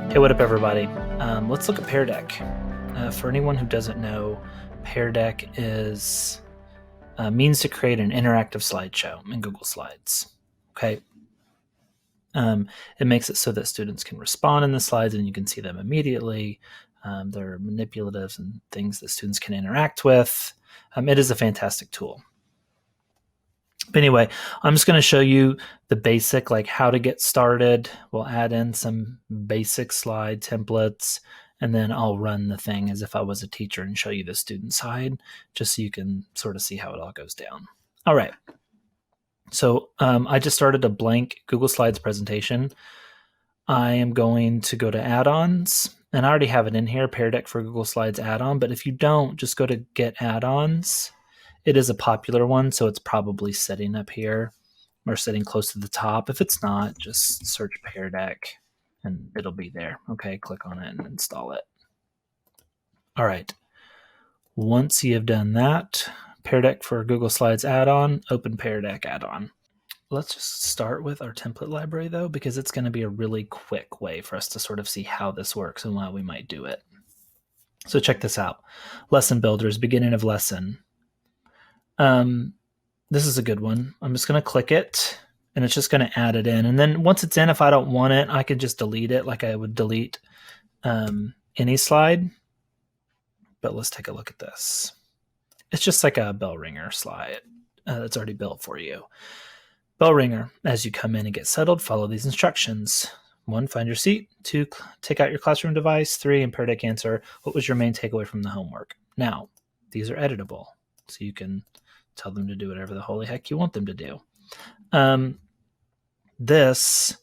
Hey, what up, everybody? Let's look at Pear Deck. For anyone who doesn't know, Pear Deck is a means to create an interactive slideshow in Google Slides. Okay. It makes it so that students can respond in the slides and you can see them immediately. There are manipulatives and things that students can interact with. It is a fantastic tool. But anyway, I'm just going to show you the basic, like how to get started. We'll add in some basic slide templates, and then I'll run the thing as if I was a teacher and show you the student side, just so you can sort of see how it all goes down. All right. So I just started a blank Google Slides presentation. I am going to go to add-ons, and I already have it in here, Pear Deck for Google Slides add-on. But if you don't, just go to Get Add-ons. It is a popular one, so it's probably sitting up here or sitting close to the top. If it's not, just search Pear Deck and it'll be there. Okay, click on it and install it. All right. Once you have done that, Pear Deck for Google Slides add-on, open Pear Deck add-on. Let's just start with our template library, though, because it's going to be a really quick way for us to sort of see how this works and why we might do it. So check this out. Lesson builders, beginning of lesson. This is a good one. I'm just going to click it, and it's just going to add it in. And then once it's in, if I don't want it, I could just delete it like I would delete any slide. But let's take a look at this. It's just like a bell ringer slide that's already built for you. Bell ringer, as you come in and get settled, follow these instructions. 1, find your seat. 2, take out your classroom device. 3, in Pear Deck answer, what was your main takeaway from the homework? Now, these are editable, so you can tell them to do whatever the holy heck you want them to do. This,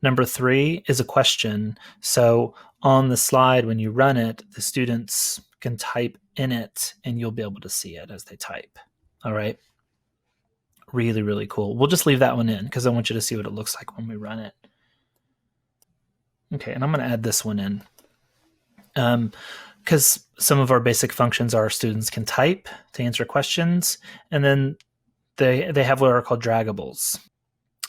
number 3, is a question. So on the slide, when you run it, the students can type in it, and you'll be able to see it as they type. All right. Really, really cool. We'll just leave that one in because I want you to see what it looks like when we run it. Okay, and I'm going to add this one in. Because some of our basic functions are students can type to answer questions, and then they have what are called draggables.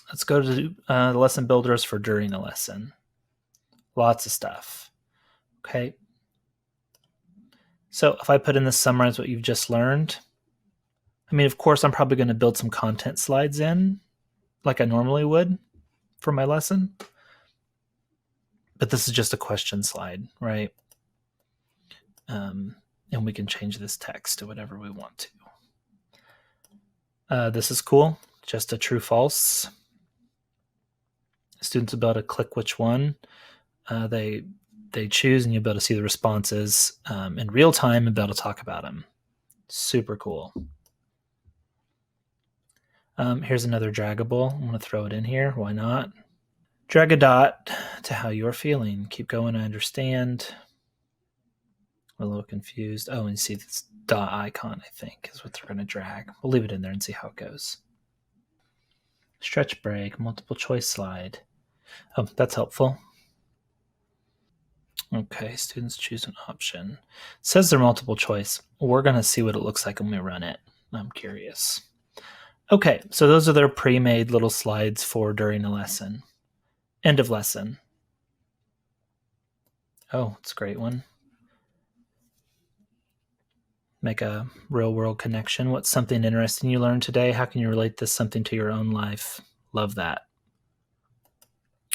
Let's go to the lesson builders for during the lesson. Lots of stuff. Okay. So if I put in this summarize what you've just learned, I mean, of course, I'm probably going to build some content slides in like I normally would for my lesson. But this is just a question slide, right? And we can change this text to whatever we want to. This is cool. Just a true false. Students will be able to click which one they choose, and you'll be able to see the responses in real time and be able to talk about them. Super cool. Here's another draggable. I'm going to throw it in here. Why not? Drag a dot to how you're feeling. Keep going. I understand. I'm a little confused. Oh, and you see this dot icon, I think, is what they're going to drag. We'll leave it in there and see how it goes. Stretch break, multiple choice slide. Oh, that's helpful. Okay, students choose an option. It says they're multiple choice. We're going to see what it looks like when we run it. I'm curious. Okay, so those are their pre-made little slides for during a lesson. End of lesson. Oh, it's a great one. Make a real-world connection. What's something interesting you learned today? How can you relate this something to your own life? Love that.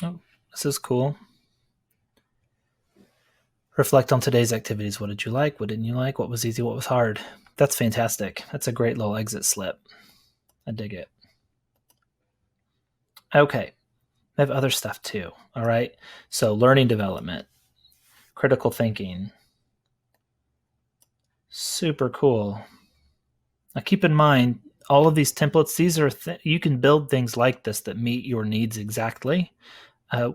Oh, this is cool. Reflect on today's activities. What did you like? What didn't you like? What was easy? What was hard? That's fantastic. That's a great little exit slip. I dig it. Okay. I have other stuff too. All right. So learning development, critical thinking. Super cool. Now keep in mind, all of these templates, these are you can build things like this that meet your needs exactly,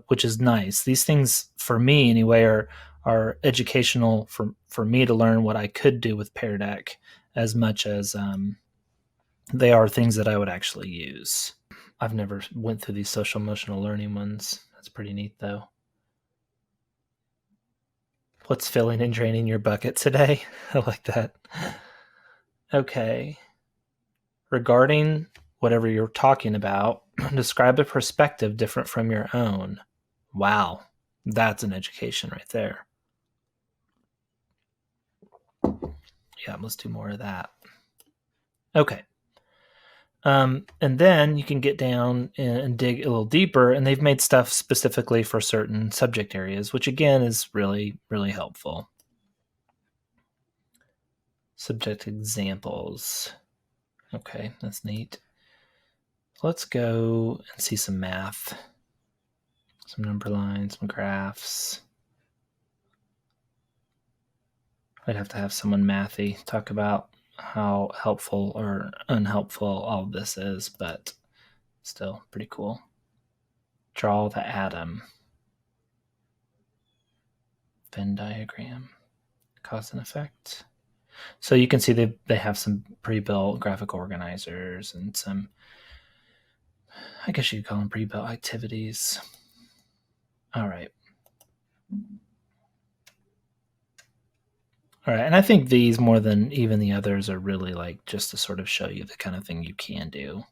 which is nice. These things, for me anyway, are educational for me to learn what I could do with Pear Deck as much as they are things that I would actually use. I've never went through these social emotional learning ones. That's pretty neat, though. What's filling and draining your bucket today? I like that. Okay. Regarding whatever you're talking about, describe a perspective different from your own. Wow. That's an education right there. Yeah, let's do more of that. Okay. And then you can get down and dig a little deeper, and they've made stuff specifically for certain subject areas, which again is really, really helpful. Subject examples. Okay, that's neat. Let's go and see some math. Some number lines, some graphs. I'd have to have someone mathy talk about how helpful or unhelpful all of this is, but still pretty cool. Draw the atom. Venn diagram. Cause and effect. So you can see they have some pre-built graphic organizers and some, I guess you could call them pre-built activities. All right. All right, and I think these more than even the others are really like just to sort of show you the kind of thing you can do.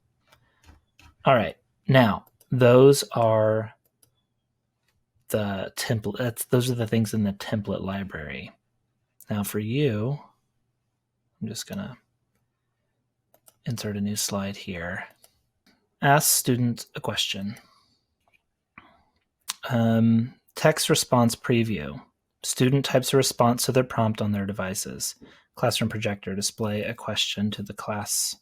All right, now those are the template. Those are the things in the template library. Now for you, I'm just gonna insert a new slide here. Ask students a question. Text response preview. Student types a response to their prompt on their devices. Classroom projector, display a question to the class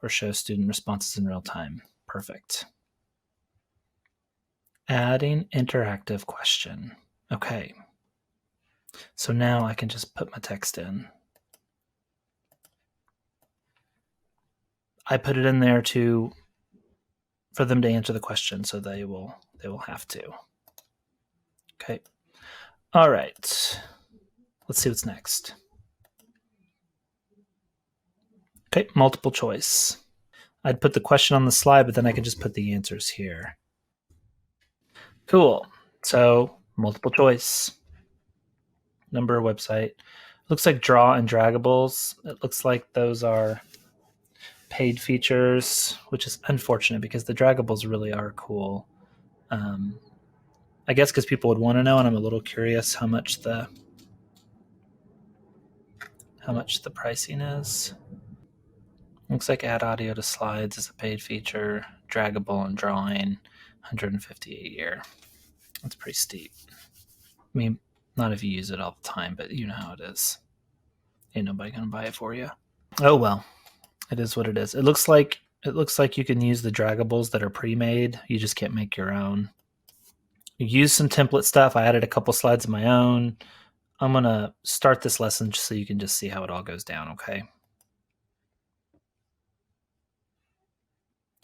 or show student responses in real time. Perfect. Adding interactive question. Okay. So now I can just put my text in. I put it in there for them to answer the question, so they will have to. Okay. All right. Let's see what's next. Okay, multiple choice. I'd put the question on the slide, but then I could just put the answers here. Cool. So multiple choice. Number, website. Looks like draw and draggables. It looks like those are paid features, which is unfortunate because the draggables really are cool. I guess because people would want to know, and I'm a little curious how much the pricing is. Looks like add audio to slides is a paid feature. Draggable and drawing, $150 a year. That's pretty steep. I mean, not if you use it all the time, but you know how it is. Ain't nobody gonna buy it for you. Oh well, it is what it is. It looks like you can use the draggables that are pre-made. You just can't make your own. Use some template stuff. I added a couple slides of my own. I'm gonna start this lesson just so you can just see how it all goes down. Okay.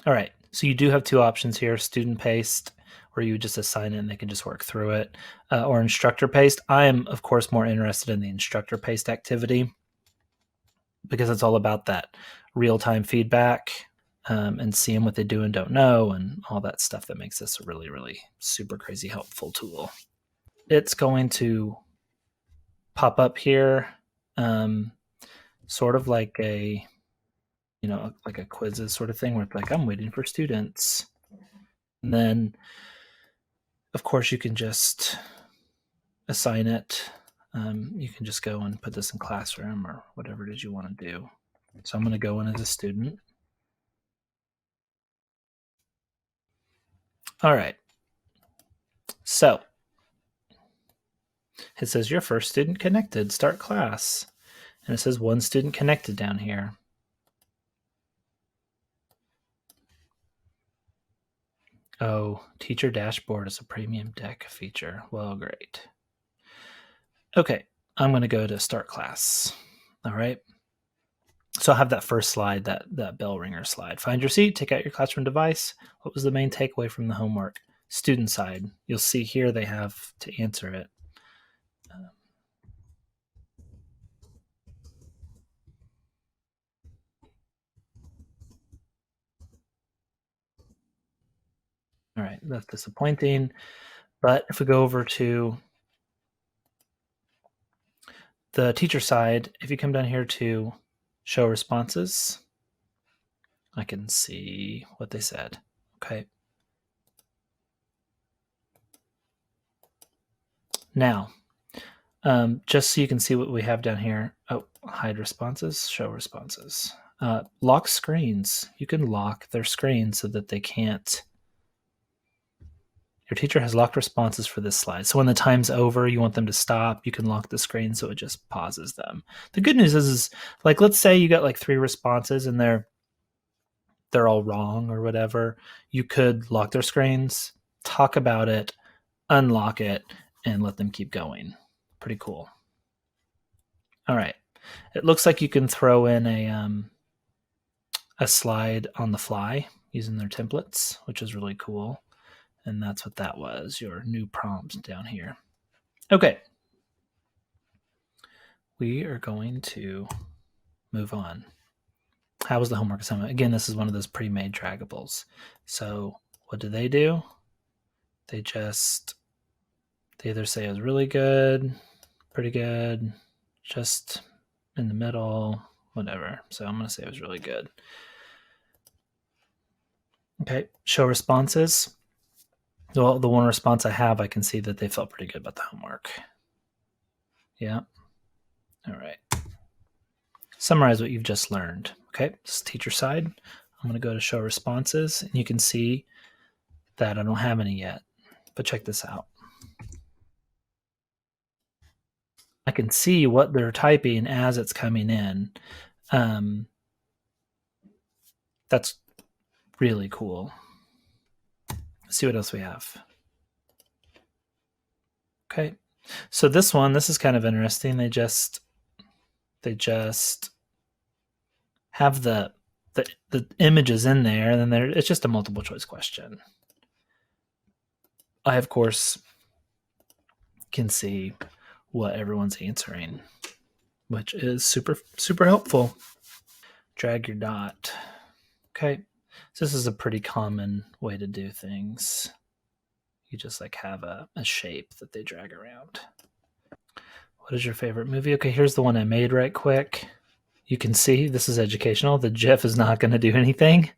All right. So you do have two options here: student paste, where you just assign it and they can just work through it, or instructor paste. I am, of course, more interested in the instructor paste activity because it's all about that real-time feedback and seeing what they do and don't know and all that stuff that makes this a really, really super crazy helpful tool. It's going to pop up here, sort of like a, like a quizzes sort of thing where it's like, I'm waiting for students. And then, of course, you can just assign it. You can just go and put this in classroom or whatever it is you want to do. So I'm going to go in as a student. All right. So it says your first student connected, start class. And it says one student connected down here. Oh, teacher dashboard is a premium deck feature. Well, great. Okay, I'm going to go to start class. All right. So I'll have that first slide, that bell ringer slide. Find your seat, take out your classroom device. What was the main takeaway from the homework? Student side. You'll see here they have to answer it. All right, that's disappointing. But if we go over to the teacher side, if you come down here to show responses, I can see what they said. Okay. Now, just so you can see what we have down here. Oh, hide responses, show responses. Lock screens. You can lock their screens so that they can't. Your teacher has locked responses for this slide. So when the time's over, you want them to stop, you can lock the screen so it just pauses them. The good news is like, let's say you got like 3 responses and they're all wrong or whatever. You could lock their screens, talk about it, unlock it, and let them keep going. Pretty cool. All right. It looks like you can throw in a slide on the fly using their templates, which is really cool. And that's what that was, your new prompt down here. Okay. We are going to move on. How was the homework assignment? Again, this is one of those pre-made draggables. So what do? They either say it was really good, pretty good, just in the middle, whatever. So I'm going to say it was really good. Okay, show responses. Well, the one response I have, I can see that they felt pretty good about the homework. Yeah. All right. Summarize what you've just learned. Okay, this is teacher side. I'm going to go to show responses, and you can see that I don't have any yet. But check this out. I can see what they're typing as it's coming in. That's really cool. Let's see what else we have. Okay, so this is kind of interesting. They just have the images in there, and then it's just a multiple choice question. I, of course, can see what everyone's answering, which is super, super helpful. Drag your dot. Okay, so this is a pretty common way to do things. You just like have a shape that they drag around. What is your favorite movie? Okay, here's the one I made right quick. You can see this is educational. The GIF is not going to do anything.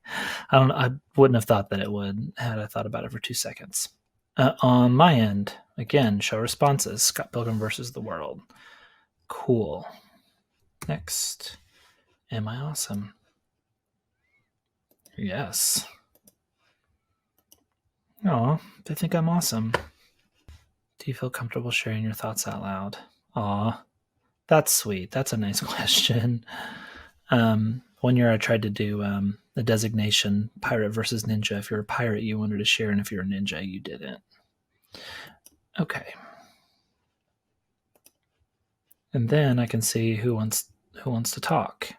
I wouldn't have thought that it would had I thought about it for 2 seconds. On my end, again, show responses. Scott Pilgrim versus the World. Cool. Next. Am I awesome? Yes. Oh, they think I'm awesome. Do you feel comfortable sharing your thoughts out loud? Aw, that's sweet. That's a nice question. One year I tried to do the designation pirate versus ninja. If you're a pirate, you wanted to share, and if you're a ninja, you didn't. Okay. And then I can see who wants to talk.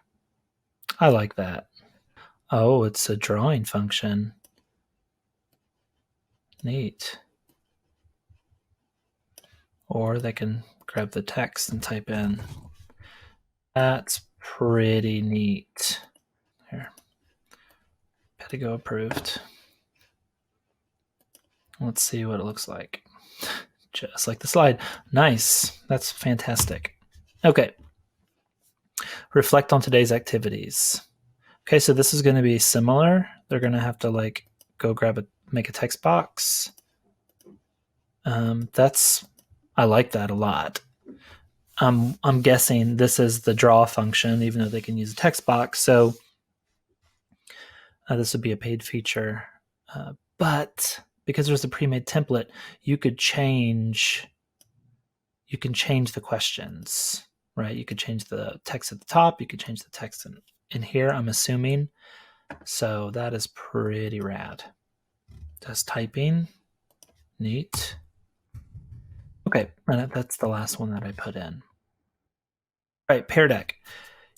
I like that. Oh, it's a drawing function. Neat. Or they can grab the text and type in. That's pretty neat. Here. Pedigo approved. Let's see what it looks like. Just like the slide. Nice. That's fantastic. Okay. Reflect on today's activities. Okay, so this is going to be similar. They're going to have to like go make a text box. I like that a lot. I'm guessing this is the draw function, even though they can use a text box. So this would be a paid feature. But because there's a pre-made template, you can change the questions, right? You could change the text at the top. You could change the text in here, I'm assuming. So that is pretty rad. Just typing. Neat. Okay, and that's the last one that I put in. All right, Pear Deck.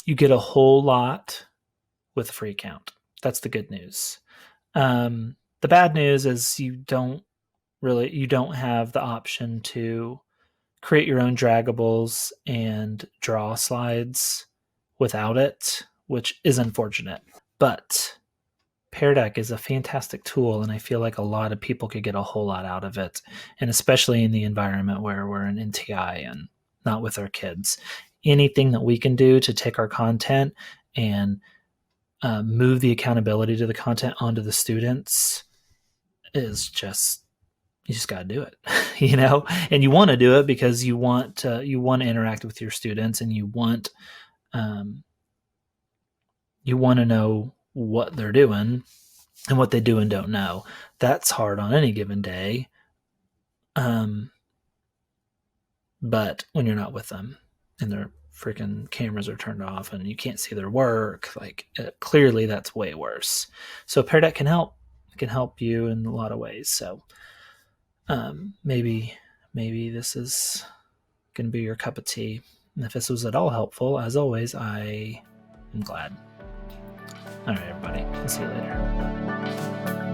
You get a whole lot with a free account. That's the good news. The bad news is you don't have the option to create your own draggables and draw slides without it, which is unfortunate. But Pear Deck is a fantastic tool, and I feel like a lot of people could get a whole lot out of it, and especially in the environment where we're in NTI and not with our kids. Anything that we can do to take our content and move the accountability to the content onto the students is just, you just got to do it, and you want to do it because you want to interact with your students, and you want to know what they're doing and what they do and don't know. That's hard on any given day. But when you're not with them and their freaking cameras are turned off and you can't see their work, clearly that's way worse. So Pear Deck can help. It can help you in a lot of ways. So maybe this is going to be your cup of tea. And if this was at all helpful, as always, I am glad. All right, everybody. I'll see you later.